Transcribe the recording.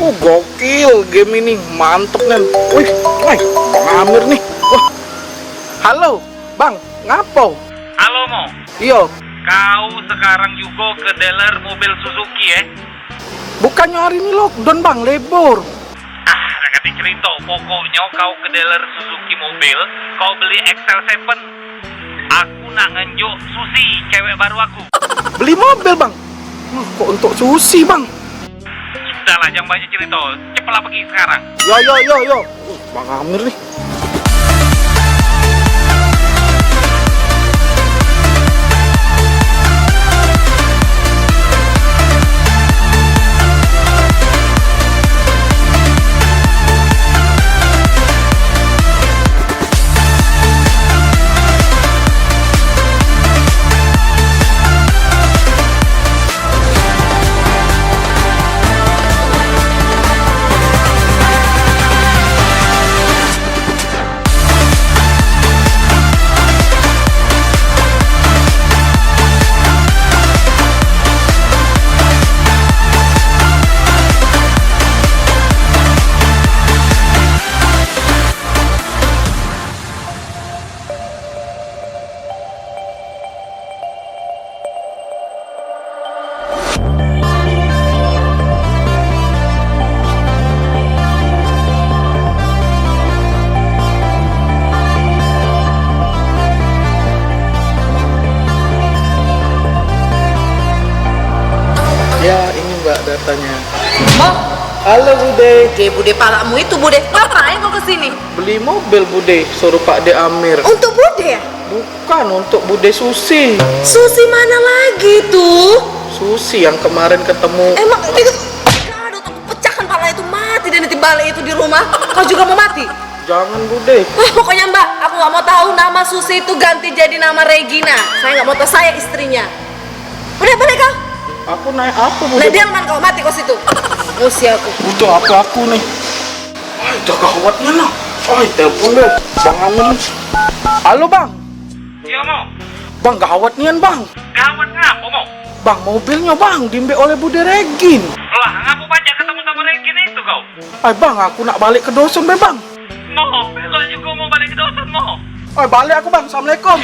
Gokil game ini, mantep nen. Wih, Bang Amir nih. Wah. Halo, Bang, ngapo? Halo Mo, Iyo, kau sekarang juga ke dealer mobil Suzuki ya? bukannya hari ini lockdown Bang, libur. Ada kata cerita, pokoknya kau ke dealer Suzuki mobil, kau beli XL7. Aku nak ngenjuk Susi, cewek baru aku. Beli mobil Bang. Wah, kok untuk Susi Bang? Sudahlah, jangan banyak cerita, cepatlah pergi sekarang. Yo. Bang Amir nih. Ya, ini Mbak datanya. Bang, Halo Bude. Bude palamu itu Bude. Ngapain kau kesini? Beli mobil Bude, suruh Pak De Amir. Untuk Bude ya? Bukan, untuk Bude Susi. Susi mana lagi tuh? Susi yang kemarin ketemu. Emang itu aduh, tuh pecahkan pala itu mati dan nanti balik itu di rumah. Kau juga mau mati? Jangan Bude. Pokoknya Mbak, aku nggak mau tahu nama Susi itu ganti jadi nama Regina. Saya nggak mau tahu, saya istrinya. Udah balik kau. Aku naik apa Bude? Nah dia man kau mati kau situ. Musi aku. Udah apa aku nih? Wah, udah gawatnya lah. Oh, telepon deh. Bang Amir. Halo Bang. Iya Mo, Bang, gawat nian Bang. gawat ngapa Mo? Bang, mobilnya Bang diambil oleh Bude Regin. Lah, ngapa banyak ketemu sama Regina itu kau? Bang, aku nak balik ke dosen be Bang. Mo, besok juga mau balik ke dosen Mo. Balik aku Bang. Assalamualaikum.